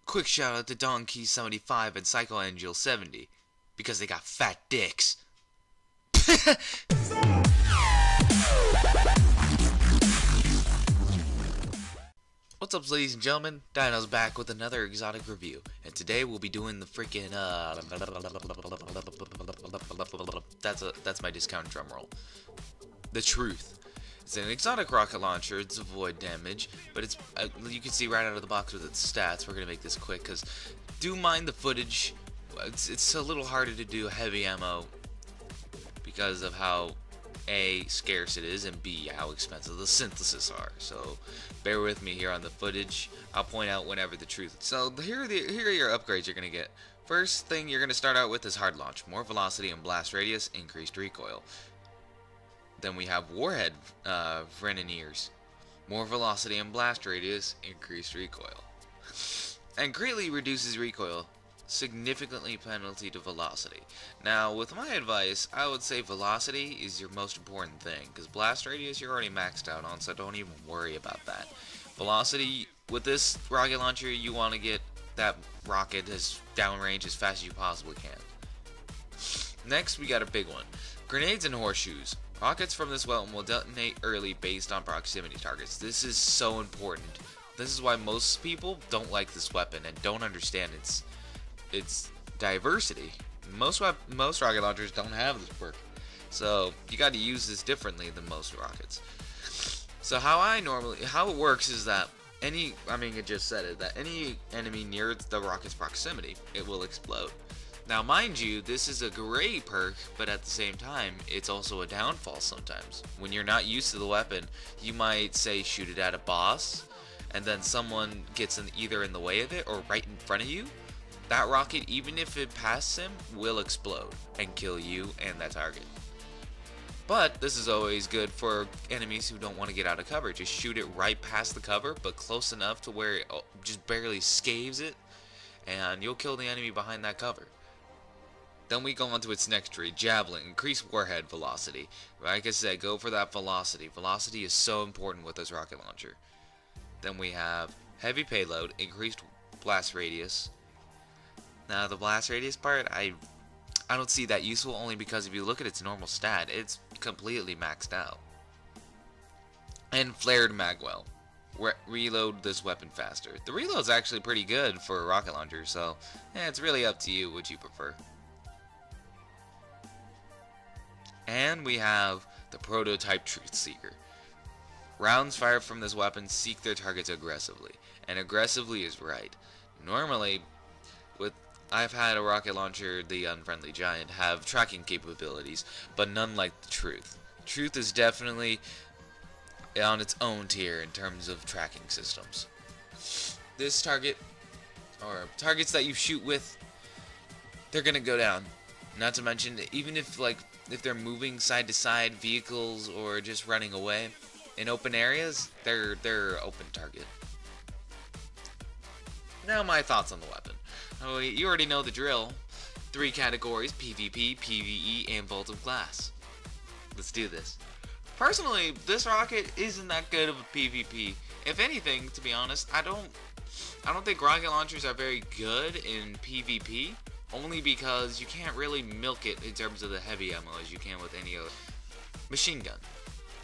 Quick shout out to Donkey 75 and Psycho Angel 70 because they got fat dicks. What's up, ladies and gentlemen? Dino's back with another exotic review, and today we'll be doing the freaking that's my discount drum roll. The Truth. It's an exotic rocket launcher. It's avoid damage, but it's you can see right out of the box with its stats. We're gonna make this quick because do mind the footage. It's a little harder to do heavy ammo because of how A, scarce it is, and B, how expensive the synthesis are. So bear with me here on the footage. I'll point out whenever the truth. So here are your upgrades you're gonna get. First thing you're gonna start out with is hard launch, more velocity and blast radius, increased recoil. Then we have warhead Grenadiers, more velocity and blast radius, increased recoil, and greatly reduces recoil, significantly penalty to velocity. Now, with my advice, I would say velocity is your most important thing, because blast radius you're already maxed out on, so don't even worry about that. Velocity, with this rocket launcher, you want to get that rocket as downrange as fast as you possibly can. Next, we got a big one. Grenades and horseshoes. Rockets from this weapon will detonate early based on proximity targets. This is so important. This is why most people don't like this weapon and don't understand its diversity. Most rocket launchers don't have this perk, so you got to use this differently than most rockets. So how it works is that it just said it, that any enemy near the rocket's proximity, it will explode. Now mind you, this is a great perk, but at the same time, it's also a downfall sometimes. When you're not used to the weapon, you might say shoot it at a boss, and then someone gets either in the way of it or right in front of you. That rocket, even if it passes him, will explode and kill you and that target. But this is always good for enemies who don't want to get out of cover. Just shoot it right past the cover, but close enough to where it just barely scaves it, and you'll kill the enemy behind that cover. Then we go on to its next tree, Javelin, increase warhead velocity. Like I said, go for that velocity. Velocity is so important with this rocket launcher. Then we have heavy payload, increased blast radius. Now the blast radius part, I don't see that useful, only because if you look at its normal stat, it's completely maxed out. And flared magwell. Reload this weapon faster. The reload's actually pretty good for a rocket launcher, so it's really up to you what you prefer. And we have the prototype Truth Seeker. Rounds fired from this weapon seek their targets aggressively, and aggressively is right. Normally, I've had a rocket launcher, the Unfriendly Giant, have tracking capabilities, but none like the Truth. Truth is definitely on its own tier in terms of tracking systems. This target, or targets that you shoot with, they're gonna go down. Not to mention, even if they're moving side to side, vehicles, or just running away in open areas, they're open target. Now my thoughts on the weapon. Oh, you already know the drill. 3 categories: PvP, PvE, and Vault of Glass. Let's do this. Personally, this rocket isn't that good of a PvP. If anything, to be honest, I don't think rocket launchers are very good in PvP. Only because you can't really milk it in terms of the heavy ammo as you can with any other. Machine gun.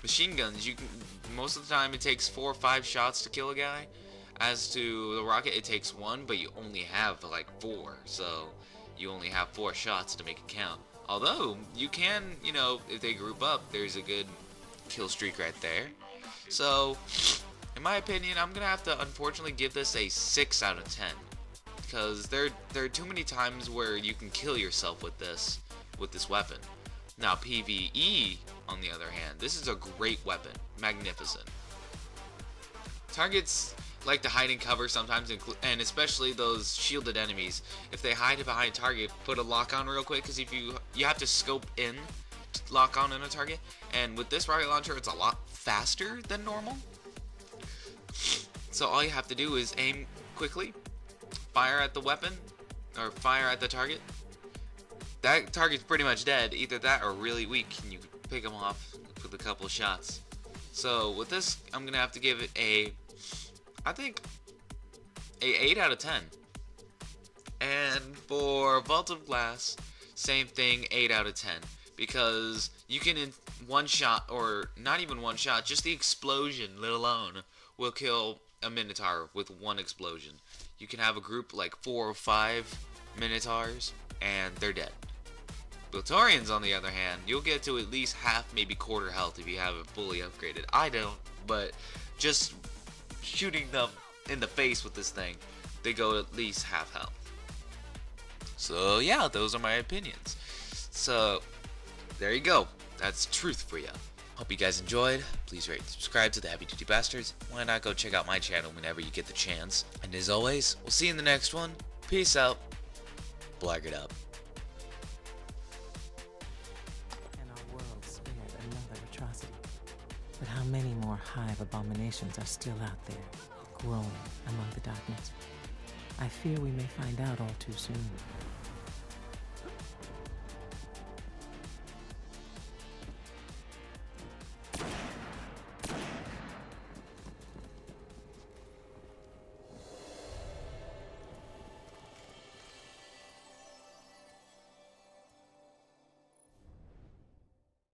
Machine guns, most of the time it takes 4 or 5 shots to kill a guy. As to the rocket, it takes 1, but you only have 4, so you only have 4 shots to make it count. Although, you can, if they group up, there's a good kill streak right there. So, in my opinion, I'm gonna have to unfortunately give this a 6 out of 10. Because there are too many times where you can kill yourself with this weapon. Now PvE, on the other hand, this is a great weapon, magnificent. Targets like to hide in cover sometimes, and especially those shielded enemies. If they hide behind a target, put a lock on real quick, because if you have to scope in to lock on a target, and with this rocket launcher, it's a lot faster than normal. So all you have to do is aim quickly, fire at the weapon, or fire at the target. That target's pretty much dead. Either that or really weak, and you can pick them off with a couple shots. So with this, I'm gonna have to give it I think a 8 out of 10. And for Vault of Glass, same thing, 8 out of 10. Because you can in one shot, or not even one shot, just the explosion, let alone, will kill a Minotaur with one explosion. You can have a group like 4 or 5 Minotaurs, and they're dead. Blotorians, on the other hand, you'll get to at least half, maybe quarter health if you have it fully upgraded. I don't, but just shooting them in the face with this thing, they go at least half health. So yeah, those are my opinions. So there you go. That's truth for you. Hope you guys enjoyed. Please rate and subscribe to the Heavy Duty Bastards. Why not go check out my channel whenever you get the chance. And as always, we'll see you in the next one. Peace out. Blag it up. And our world spared another atrocity. But how many more hive abominations are still out there, growing among the darkness? I fear we may find out all too soon.